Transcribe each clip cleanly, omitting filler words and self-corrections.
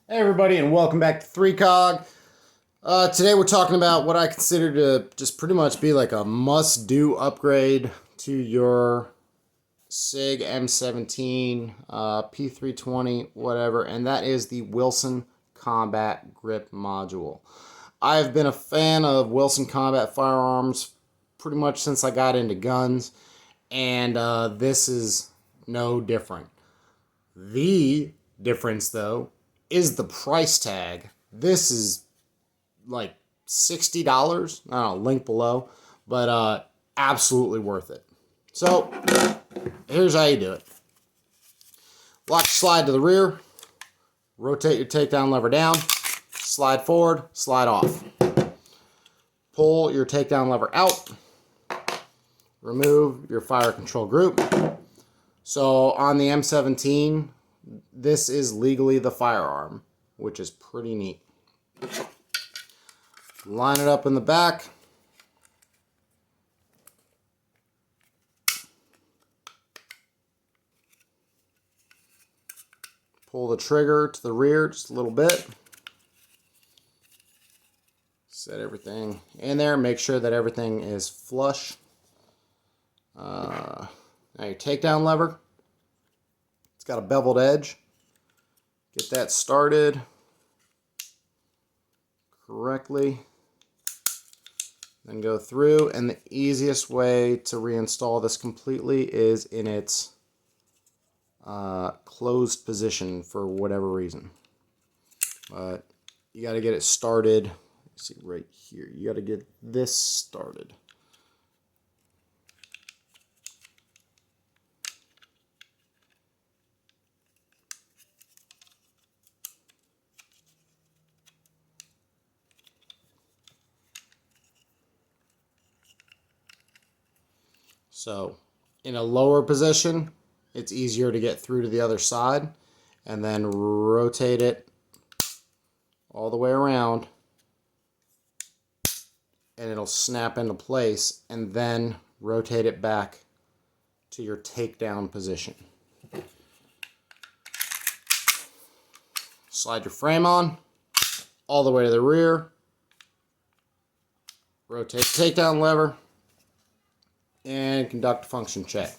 Hey everybody, and welcome back to 3COG. Today we're talking about what I consider to just pretty much be like a must-do upgrade to your SIG M17, P320, whatever, and that is the Wilson Combat Grip Module. I've been a fan of Wilson Combat firearms pretty much since I got into guns, and this is no different. The difference, though, is the price tag. This is like $60. I don't know, link below, but absolutely worth it. So here's how you do it. Lock your slide to the rear, rotate your takedown lever down, slide forward, slide off. Pull your takedown lever out, remove your fire control group. So on the M17, this is legally the firearm, which is pretty neat. Line it up in the back. Pull the trigger to the rear just a little bit. Set everything in there. Make sure that everything is flush. Now your takedown lever. It's got a beveled edge. Get that started correctly. Then go through, and the easiest way to reinstall this completely is in its closed position for whatever reason. But you got to get it started. Let's see right here. You got to get this started. So in a lower position, it's easier to get through to the other side, and then rotate it all the way around, and it'll snap into place, and then rotate it back to your takedown position. Slide your frame on all the way to the rear, rotate the takedown lever, and conduct a function check.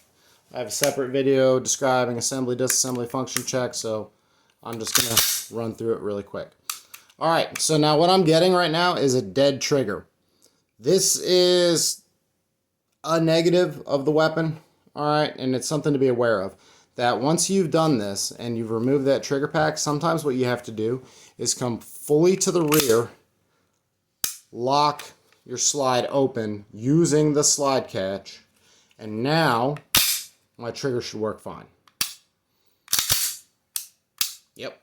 I have a separate video describing assembly, disassembly, function check, so I'm just going to run through it really quick. Alright, so now what I'm getting right now is a dead trigger. This is a negative of the weapon, alright, and it's something to be aware of. That once you've done this and you've removed that trigger pack, sometimes what you have to do is come fully to the rear, lock your slide open using the slide catch, and now my trigger should work fine. Yep.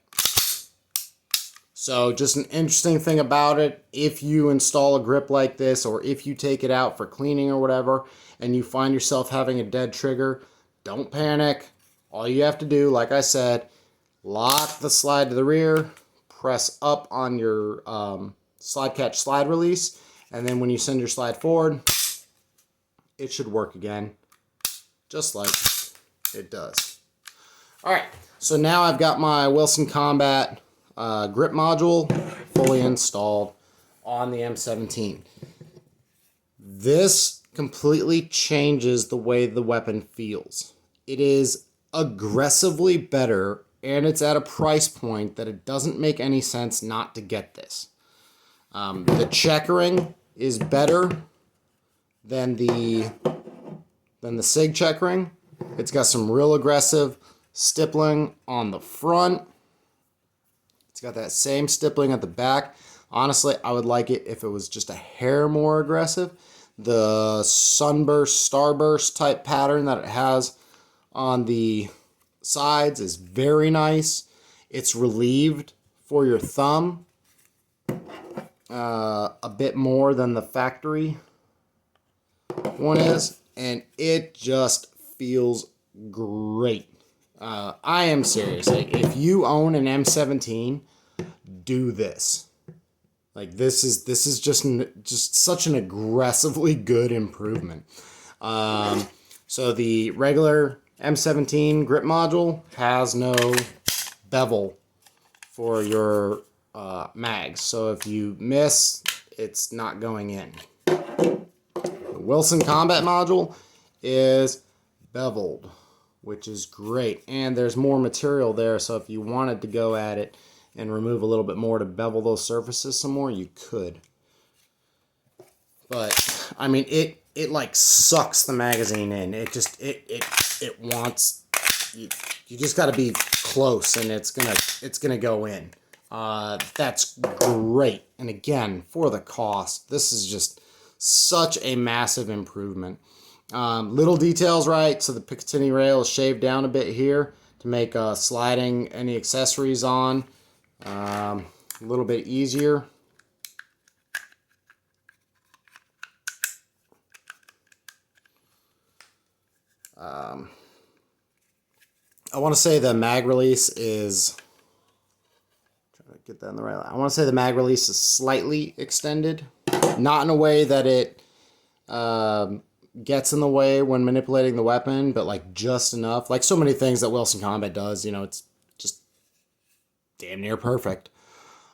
So just an interesting thing about it, if you install a grip like this, or if you take it out for cleaning or whatever, and you find yourself having a dead trigger, don't panic. All you have to do, like I said, lock the slide to the rear, press up on your slide catch slide release, and then when you send your slide forward, it should work again, just like it does. Alright, so now I've got my Wilson Combat grip module fully installed on the M17. This completely changes the way the weapon feels. It is aggressively better, and it's at a price point that it doesn't make any sense not to get this. The checkering is better than the SIG checkering. It's got some real aggressive stippling on the front. It's got that same stippling at the back. Honestly, I would like it if it was just a hair more aggressive. The sunburst, starburst type pattern that it has on the sides is very nice. It's relieved for your thumb a bit more than the factory one is, and it just feels great. I am serious. Like, if you own an M17, do this. Like, this is just such an aggressively good improvement. So the regular M17 grip module has no bevel for your mags. So if you miss, it's not going in. The Wilson Combat Module is beveled, which is great. And there's more material there, so if you wanted to go at it and remove a little bit more to bevel those surfaces some more, you could. But I mean, it like sucks the magazine in. It just it wants you just got to be close, and it's gonna go in. That's great. And again, for the cost, this is just such a massive improvement. Little details, right? So the Picatinny rail is shaved down a bit here to make sliding any accessories on a little bit easier. I want to say the mag release is, try to get that in the right line. I want to say the mag release is slightly extended, not in a way that it gets in the way when manipulating the weapon, but like just enough. Like so many things that Wilson Combat does, you know, it's just damn near perfect.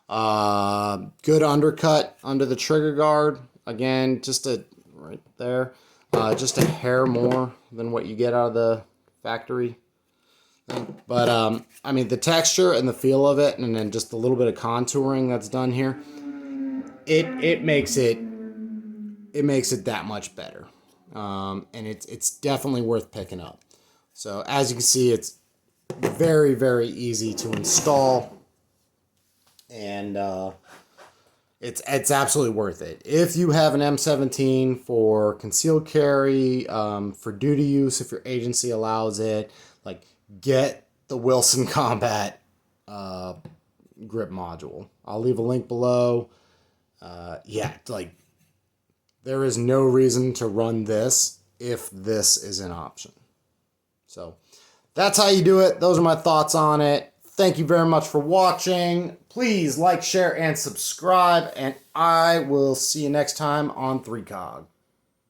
Good undercut under the trigger guard. Again, just right there. Just a hair more than what you get out of the factory. But, I mean, the texture and the feel of it, and then just a little bit of contouring that's done here, it makes it that much better. And it's definitely worth picking up. So, as you can see, it's very, very easy to install. And, it's absolutely worth it. If you have an M17 for concealed carry, for duty use, if your agency allows it, like, get the Wilson Combat grip module. I'll leave a link below. Yeah, like, there is no reason to run this if this is an option. So, that's how you do it. Those are my thoughts on it. Thank you very much for watching. Please like, share, and subscribe, and I will see you next time on 3COG.